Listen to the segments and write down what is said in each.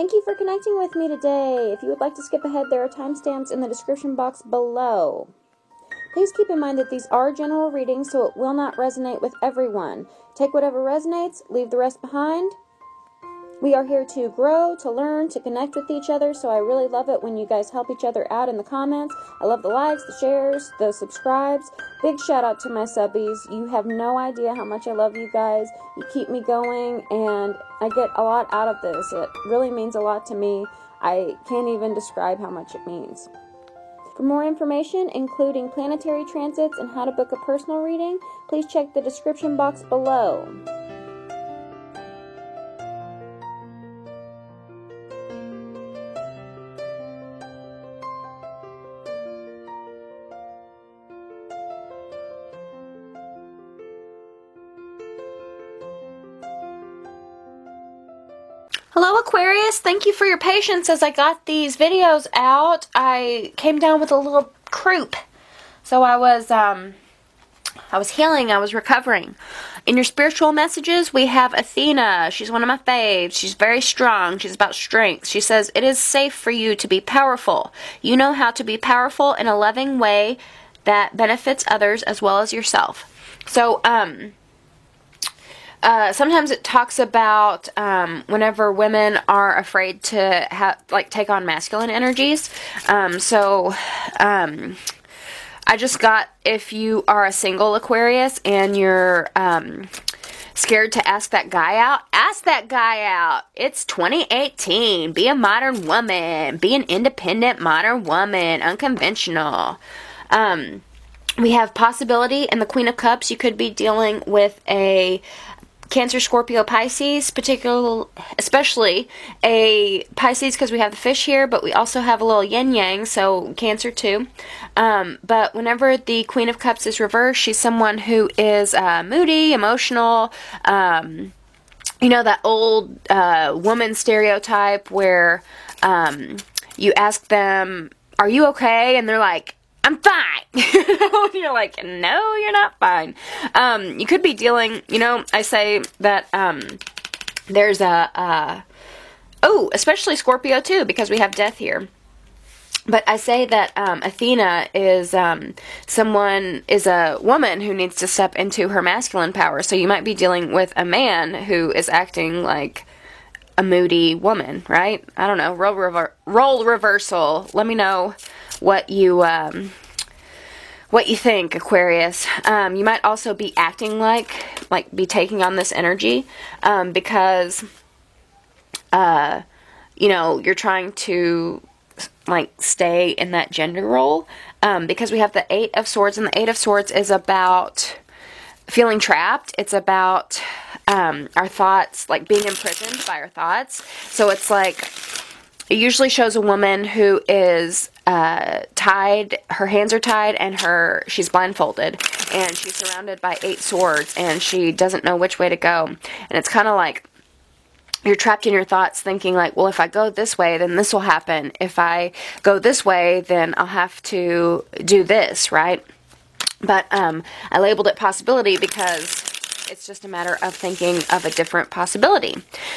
Thank you for connecting with me today. If you would like to skip ahead, there are timestamps in the description box below. Please keep in mind that these are general readings, so it will not resonate with everyone. Take whatever resonates, leave the rest behind. We are here to grow, to learn, to connect with each other, so I really love it when you guys help each other out in the comments. I love the likes, the shares, the subscribes. Big shout out to my subbies. You have no idea how much I love you guys. You keep me going, and I get a lot out of this. It really means a lot to me. I can't even describe how much it means. For more information, including planetary transits and how to book a personal reading, please check the description box below. Hello Aquarius, thank you for your patience as I got these videos out. I came down with a little croup, so I was healing, I was recovering. In your spiritual messages, we have Athena. She's one of my faves. She's very strong. She's about strength. She says, it is safe for you to be powerful. You know how to be powerful in a loving way that benefits others as well as yourself. So, sometimes it talks about whenever women are afraid to take on masculine energies. I just got, if you are a single Aquarius and you're scared to ask that guy out, ask that guy out. It's 2018. Be a modern woman. Be an independent modern woman. Unconventional. We have possibility in the Queen of Cups. You could be dealing with a Cancer, Scorpio, Pisces, especially a Pisces because we have the fish here, but we also have a little yin-yang, so Cancer too. But whenever the Queen of Cups is reversed, she's someone who is moody, emotional, you know, that old woman stereotype where you ask them, are you okay? And they're like, I'm fine. You're like, no, you're not fine. You could be dealing, you know, I say that there's especially Scorpio too, because we have death here. But I say that Athena is a woman who needs to step into her masculine power. So you might be dealing with a man who is acting like a moody woman, right? I don't know. Role reversal. Let me know what you think, Aquarius. You might also be acting like be taking on this energy, because, you know, you're trying to, stay in that gender role, because we have the Eight of Swords, and the Eight of Swords is about feeling trapped. It's about, our thoughts, being imprisoned by our thoughts. So it's it usually shows a woman who is tied, her hands are tied, and she's blindfolded, and she's surrounded by 8 swords, and she doesn't know which way to go. And it's kind of like you're trapped in your thoughts thinking well, if I go this way, then this will happen. If I go this way, then I'll have to do this, right? But I labeled it possibility because it's just a matter of thinking of a different possibility.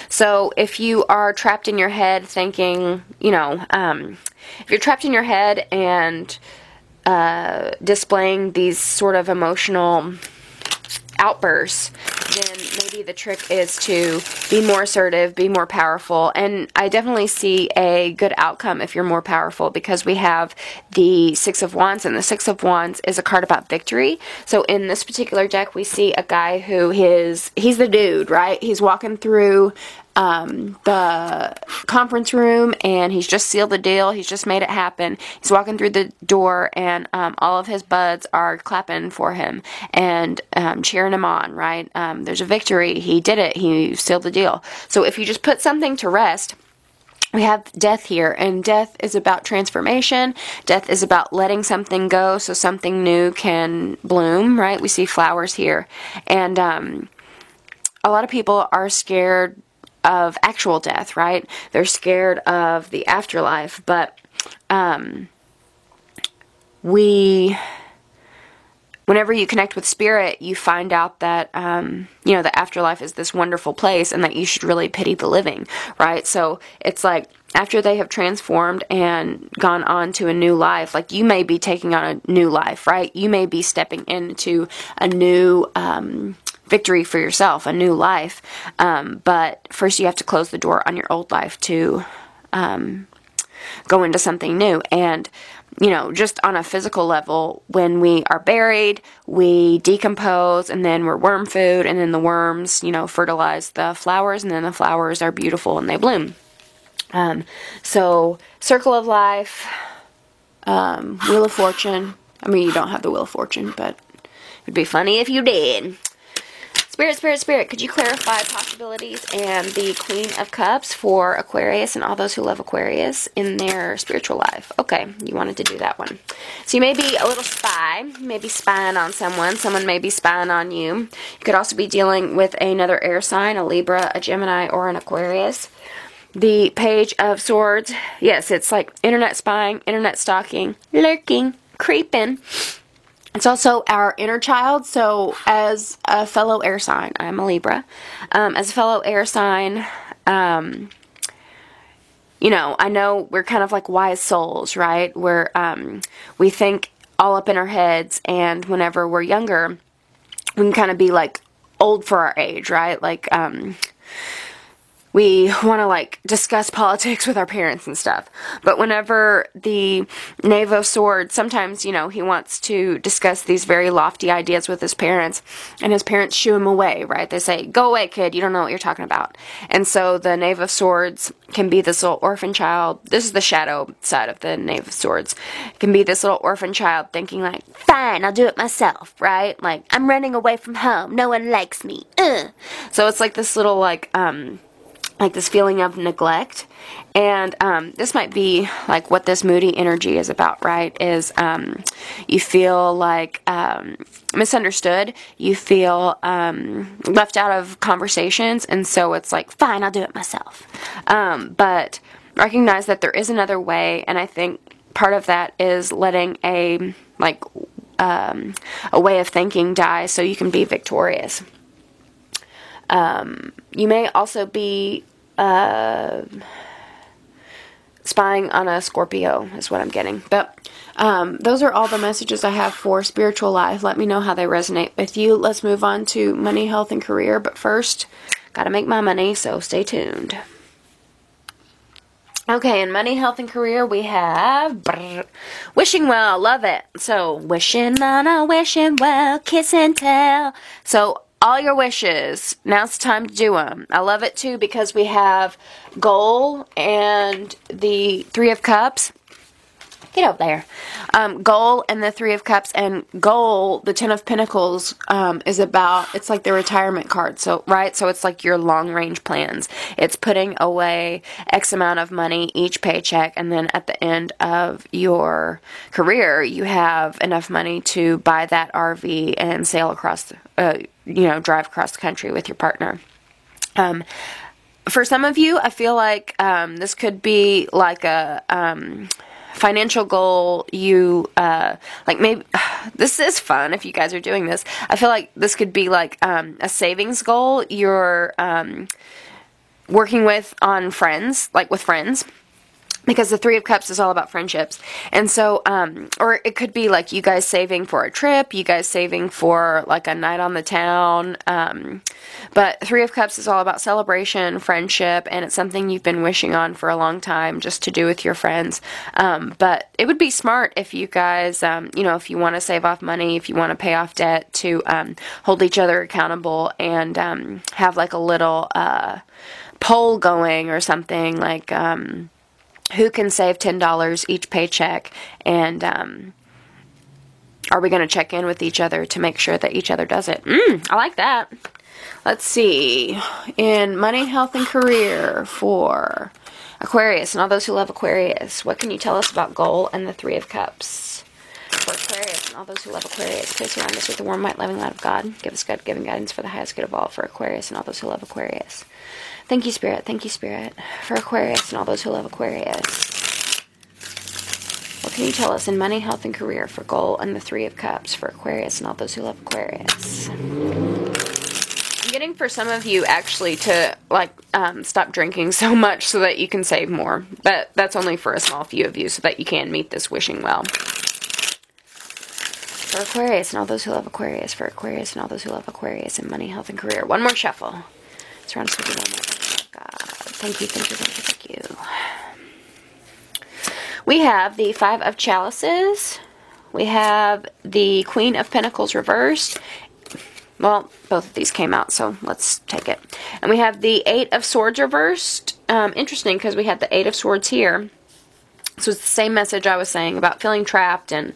So if you are trapped in your head thinking, you know, if you're trapped in your head and displaying these sort of emotional outbursts, then maybe the trick is to be more assertive, be more powerful, and I definitely see a good outcome if you're more powerful, because we have the Six of Wands, and the Six of Wands is a card about victory. So in this particular deck, we see a guy who he's the dude, right? He's walking through the conference room, and he's just sealed the deal. He's just made it happen. He's walking through the door, and all of his buds are clapping for him and cheering him on, right? There's a victory. He did it. He sealed the deal. So if you just put something to rest, we have death here, and death is about transformation. Death is about letting something go so something new can bloom, right? We see flowers here, and a lot of people are scared of actual death, right? They're scared of the afterlife, but we whenever you connect with spirit, you find out that, you know, the afterlife is this wonderful place and that you should really pity the living, right? So it's like, after they have transformed and gone on to a new life, like you may be taking on a new life, right? You may be stepping into a new, victory for yourself, a new life. But first you have to close the door on your old life to, go into something new. And, you know, just on a physical level, when we are buried, we decompose, and then we're worm food, and then the worms, you know, fertilize the flowers, and then the flowers are beautiful and they bloom. So, Circle of Life, Wheel of Fortune. I mean, you don't have the Wheel of Fortune, but it would be funny if you did. Spirit, Spirit, Spirit, could you clarify possibilities and the Queen of Cups for Aquarius and all those who love Aquarius in their spiritual life? Okay, you wanted to do that one. So you may be a little spy. You may be spying on someone. Someone may be spying on you. You could also be dealing with another air sign, a Libra, a Gemini, or an Aquarius. The Page of Swords. Yes, it's like internet spying, internet stalking, lurking, creeping. It's also our inner child. So as a fellow air sign, I'm a Libra. As a fellow air sign, you know, I know we're kind of like wise souls, right? We're, we think all up in our heads, and whenever we're younger, we can kind of be like old for our age, right? Like, we want to like discuss politics with our parents and stuff. But whenever the Knave of Swords, sometimes, you know, he wants to discuss these very lofty ideas with his parents, and his parents shoo him away, right? They say, go away, kid, you don't know what you're talking about. And so the Knave of Swords can be this little orphan child. This is the shadow side of the Knave of Swords. It can be this little orphan child thinking like, fine, I'll do it myself, right? Like, I'm running away from home. No one likes me. Ugh. So it's like this little like this feeling of neglect. And this might be like what this moody energy is about, right? Is you feel like misunderstood, you feel left out of conversations, and so it's like, fine, I'll do it myself. But recognize that there is another way, and I think part of that is letting a way of thinking die so you can be victorious. You may also be spying on a Scorpio is what I'm getting. But those are all the messages I have for spiritual life. Let me know how they resonate with you. Let's move on to money, health, and career. But first, gotta make my money, so stay tuned. Okay, in money, health, and career, we have wishing well. Love it. So, wishing on a wishing well, kiss and tell. So, all your wishes. Now's the time to do them. I love it too because we have goal and the Three of Cups. Get up there. Goal and the Three of Cups, and goal, the Ten of Pentacles, is about, it's like the retirement card. So, right? So it's like your long range plans. It's putting away X amount of money each paycheck, and then at the end of your career, you have enough money to buy that RV and sail across, drive across the country with your partner. For some of you, I feel like this could be like a financial goal. You like, maybe this is fun if you guys are doing this. I feel like this could be like a savings goal you're working with on friends, like with friends. Because the Three of Cups is all about friendships. And so, or it could be like you guys saving for a trip, you guys saving for like a night on the town. But Three of Cups is all about celebration, friendship, and it's something you've been wishing on for a long time just to do with your friends. But it would be smart if you guys, if you want to save off money, if you want to pay off debt, to hold each other accountable and have like a little poll going or something like, who can save $10 each paycheck, and are we going to check in with each other to make sure that each other does it? I like that. Let's see. In money, health, and career for Aquarius and all those who love Aquarius, what can you tell us about goal and the Three of Cups? For Aquarius and all those who love Aquarius, please surround us with the warm, white, loving light of God. Give us God-given guidance for the highest good of all for Aquarius and all those who love Aquarius. Thank you, Spirit. Thank you, Spirit, for Aquarius and all those who love Aquarius. What What can you tell us in money, health, and career for goal and the Three of Cups for Aquarius and all those who love Aquarius? I'm getting for some of you actually to stop drinking so much so that you can save more. But that's only for a small few of you so that you can meet this wishing well. For Aquarius and all those who love Aquarius, for Aquarius and all those who love Aquarius in money, health, and career. One more shuffle. Surround us with your love, God. Thank you, thank you, thank you, thank you. We have the Five of Chalices. We have the Queen of Pentacles reversed. Well, both of these came out, so let's take it. And we have the Eight of Swords reversed. Interesting, because we had the Eight of Swords here. So it's the same message I was saying about feeling trapped and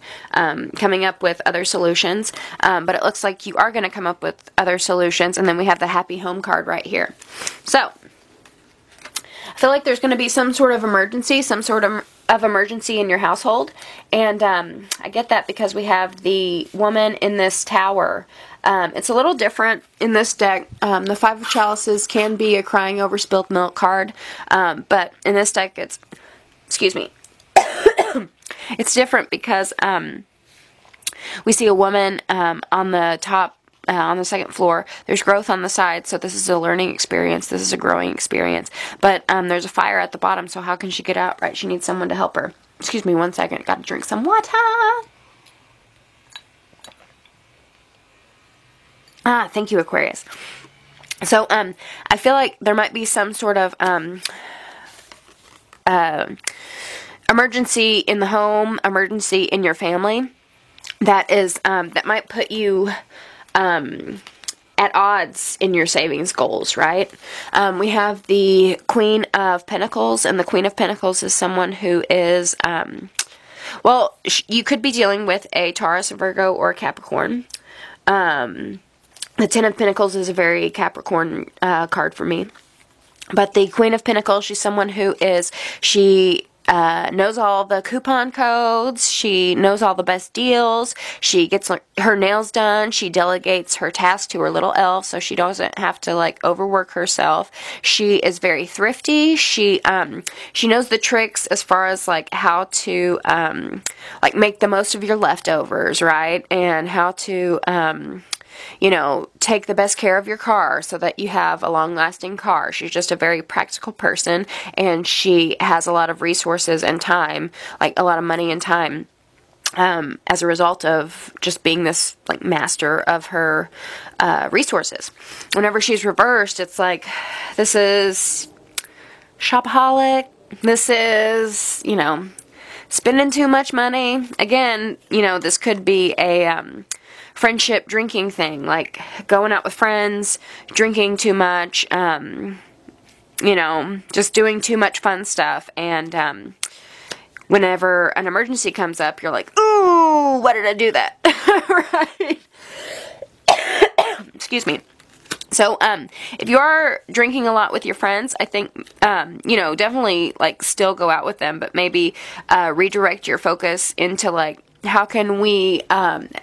coming up with other solutions. But it looks like you are going to come up with other solutions. And then we have the Happy Home card right here. So I feel like there's going to be some sort of emergency, emergency in your household. And I get that because we have the woman in this tower. It's a little different in this deck. The Five of Chalices can be a crying over spilled milk card. But in this deck, it's, excuse me, it's different because we see a woman on the top, on the second floor. There's growth on the side, so this is a learning experience. This is a growing experience. But there's a fire at the bottom, so how can she get out, right? She needs someone to help her. Excuse me 1 second. Got to drink some water. Thank you, Aquarius. So, I feel like there might be some sort of emergency in the home, emergency in your family that is that might put you at odds in your savings goals, right? We have the Queen of Pentacles, and the Queen of Pentacles is someone who is, well, you could be dealing with a Taurus, a Virgo, or a Capricorn. The Ten of Pentacles is a very Capricorn card for me. But the Queen of Pentacles, she's someone who is, she knows all the coupon codes, she knows all the best deals, she gets her nails done, she delegates her tasks to her little elf so she doesn't have to overwork herself. She is very thrifty. She knows the tricks as far as how to make the most of your leftovers, right? And how to take the best care of your car so that you have a long-lasting car. She's just a very practical person, and she has a lot of resources and time, a lot of money and time, as a result of just being this, master of her resources. Whenever she's reversed, it's this is shopaholic, this is, spending too much money. Again, this could be a friendship drinking thing, going out with friends, drinking too much, just doing too much fun stuff, and whenever an emergency comes up, you're like, ooh, why did I do that? Right? Excuse me. So, if you are drinking a lot with your friends, I think, definitely, still go out with them, but maybe redirect your focus into, how can we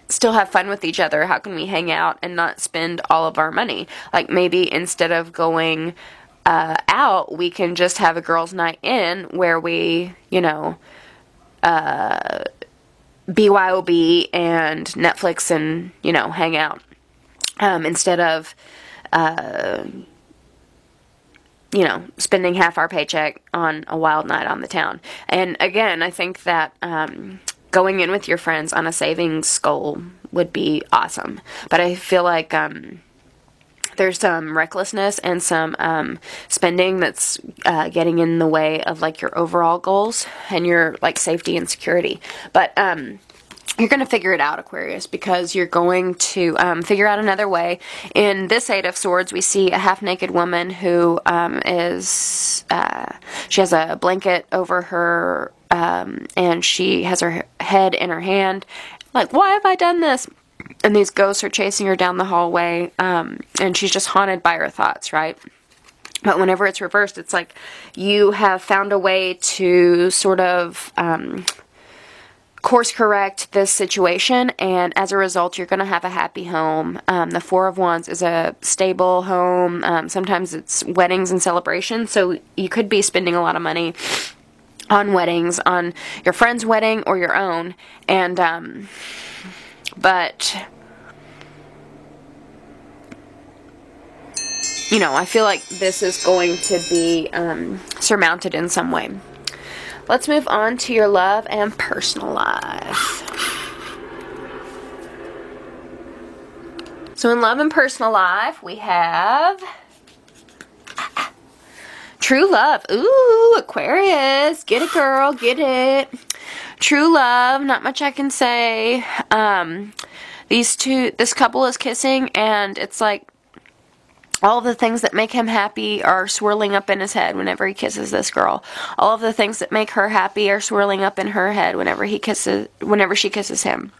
still have fun with each other? How can we hang out and not spend all of our money? Maybe instead of going out, we can just have a girls' night in where we, BYOB and Netflix and, hang out. Instead of, spending half our paycheck on a wild night on the town. And again, I think that going in with your friends on a savings goal would be awesome. But I feel like there's some recklessness and some spending that's getting in the way of your overall goals and your safety and security. But you're going to figure it out, Aquarius, because you're going to figure out another way. In this Eight of Swords, we see a half-naked woman who she has a blanket over her, and she has her head in her hand. Why have I done this? And these ghosts are chasing her down the hallway, and she's just haunted by her thoughts, right? But whenever it's reversed, it's you have found a way to sort of course correct this situation, and as a result, you're going to have a happy home. The Four of Wands is a stable home. Sometimes it's weddings and celebrations, so you could be spending a lot of money on weddings, on your friend's wedding or your own. And, but, you know, I feel like this is going to be surmounted in some way. Let's move on to your love and personal life. So in love and personal life, we have true love. Ooh, Aquarius. Get it, girl. Get it. True love. Not much I can say. This couple is kissing, and it's like all of the things that make him happy are swirling up in his head whenever he kisses this girl. All of the things that make her happy are swirling up in her head whenever she kisses him.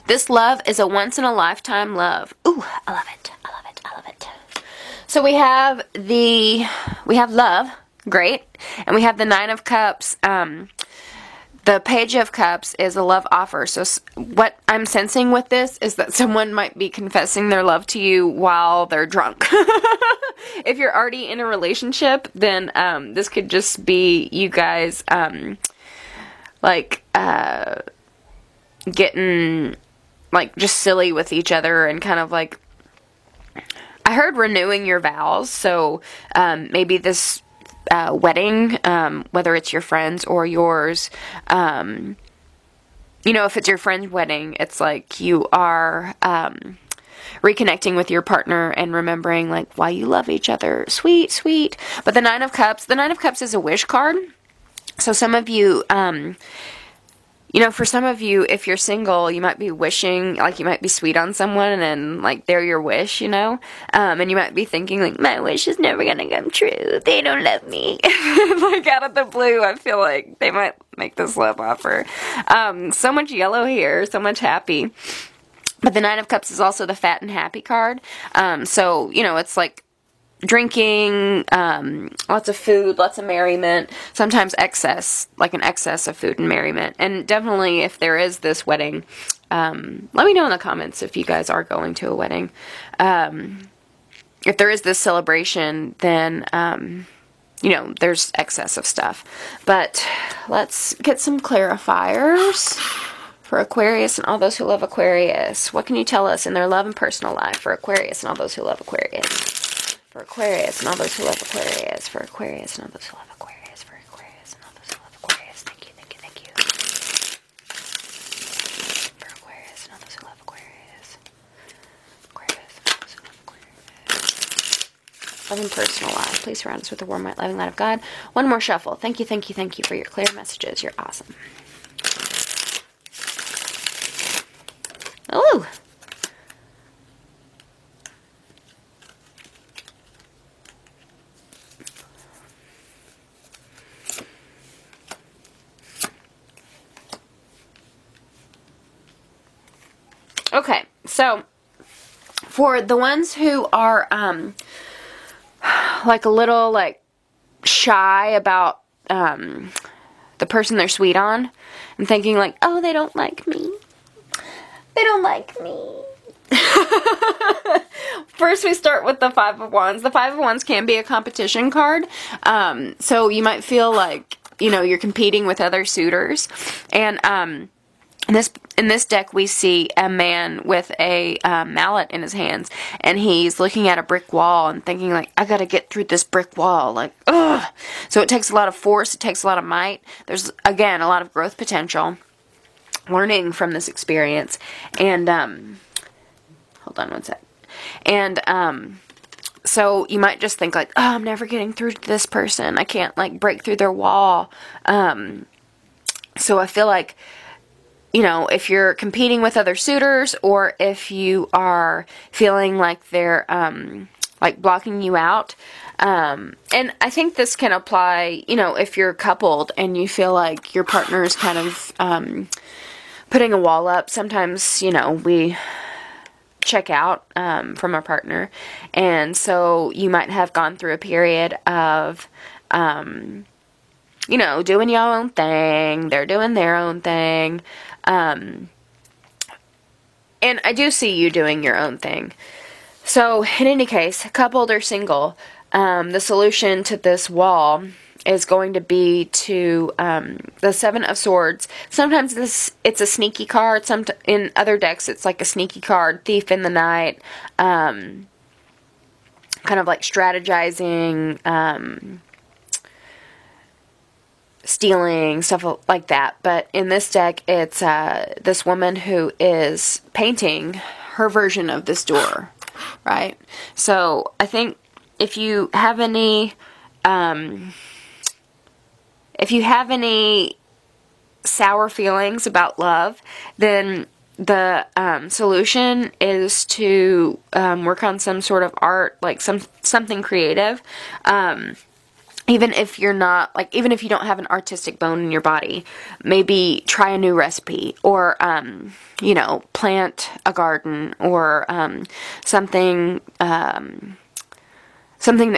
This love is a once-in-a-lifetime love. Ooh, I love it. I love it. I love it. So we have love, great, and we have the Nine of Cups. The Page of Cups is a love offer. So what I'm sensing with this is that someone might be confessing their love to you while they're drunk. If you're already in a relationship, then this could just be you guys getting like just silly with each other and kind of like, I heard renewing your vows. So maybe this wedding, whether it's your friend's or yours, you know, if it's your friend's wedding, it's like you are reconnecting with your partner and remembering like why you love each other. Sweet, sweet. But the Nine of Cups is a wish card. So some of you, you know, for some of you, if you're single, you might be wishing, like, you might be sweet on someone, and, like, they're your wish, you know? And you might be thinking, like, my wish is never gonna come true. They don't love me. Like, out of the blue, I feel like they might make this love offer. So much yellow here, so much happy. But the Nine of Cups is also the fat and happy card. So, you know, it's like drinking, lots of food, lots of merriment, sometimes excess, like an excess of food and merriment. And definitely if there is this wedding, let me know in the comments if you guys are going to a wedding. If there is this celebration, then, you know, there's excess of stuff. But let's get some clarifiers for Aquarius and all those who love Aquarius. What can you tell us in their love and personal life for Aquarius and all those who love Aquarius? For Aquarius and all those who love Aquarius. For Aquarius and all those who love Aquarius. For Aquarius and all those who love Aquarius. Thank you, thank you, thank you. For Aquarius and all those who love Aquarius. Aquarius and all those who love Aquarius. Love and personal life. Please surround us with the warm, white, loving light of God. One more shuffle. Thank you, thank you, thank you for your clear messages. You're awesome. Ooh! Okay, so for the ones who are like a little like shy about the person they're sweet on and thinking like, oh, they don't like me. They don't like me. First we start with the Five of Wands. The Five of Wands can be a competition card. So you might feel like, you know, you're competing with other suitors. And in this deck, we see a man with a mallet in his hands, and he's looking at a brick wall and thinking, like, I gotta get through this brick wall, like, ugh! So it takes a lot of force, it takes a lot of might. There's, again, a lot of growth potential, learning from this experience, and, hold on one sec. And, so you might just think, like, oh, I'm never getting through to this person. I can't, like, break through their wall. So I feel like, you know, if you're competing with other suitors, or if you are feeling like they're, like, blocking you out, and I think this can apply, you know, if you're coupled and you feel like your partner is kind of, putting a wall up. Sometimes, you know, we check out, from our partner, and so you might have gone through a period of, you know, doing your own thing, they're doing their own thing, and I do see you doing your own thing. So, in any case, coupled or single, the solution to this wall is going to be to the Seven of Swords. Sometimes it's a sneaky card. In other decks, it's like a sneaky card. Thief in the night. Kind of like strategizing, stealing, stuff like that. But in this deck, it's this woman who is painting her version of this door, right? So I think if you have any sour feelings about love, then the solution is to work on some sort of art, like something creative. Even if you don't have an artistic bone in your body, maybe try a new recipe, or plant a garden, or something that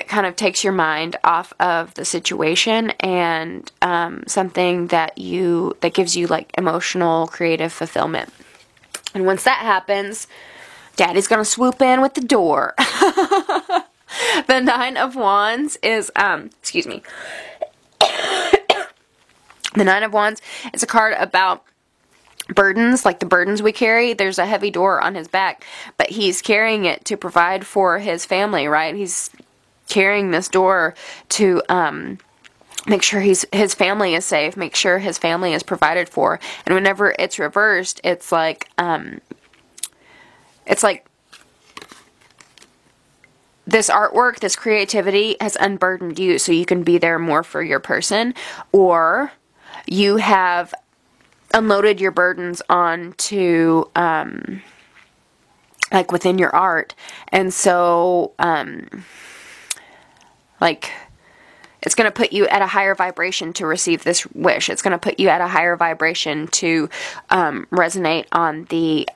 kind of takes your mind off of the situation, and something that gives you like emotional, creative fulfillment. And once that happens, Daddy's gonna swoop in with the door. The Nine of Wands is, excuse me. The Nine of Wands is a card about burdens, like the burdens we carry. There's a heavy door on his back, but he's carrying it to provide for his family, right? He's carrying this door to make sure his family is safe, make sure his family is provided for. And whenever it's reversed, it's like this artwork, this creativity has unburdened you so you can be there more for your person, or you have unloaded your burdens onto like within your art. And so it's going to put you at a higher vibration to receive this wish. It's going to put you at a higher vibration to resonate on the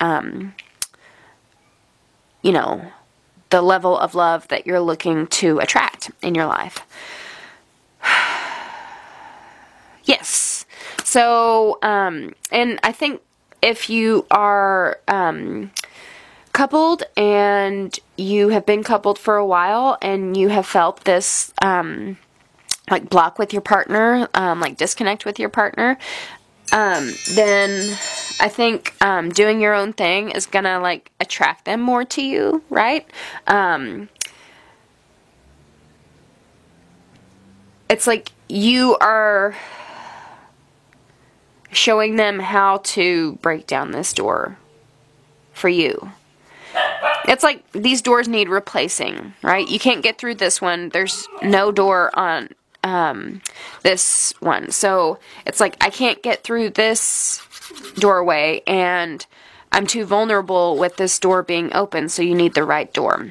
the level of love that you're looking to attract in your life. Yes. So, and I think if you are coupled and you have been coupled for a while and you have felt this like block with your partner, like disconnect with your partner, then I think doing your own thing is gonna like attract them more to you, right? It's like you are showing them how to break down this door for you. It's like these doors need replacing, right? You can't get through this one. There's no door on this one. So it's like I can't get through this doorway, and I'm too vulnerable with this door being open, so you need the right door.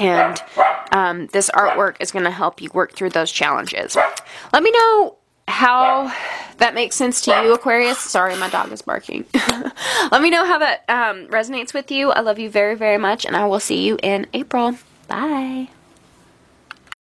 And this artwork is going to help you work through those challenges. Let me know how that makes sense to you, Aquarius. Sorry, my dog is barking. Let me know how that resonates with you. I love you very, very much, and I will see you in April. Bye.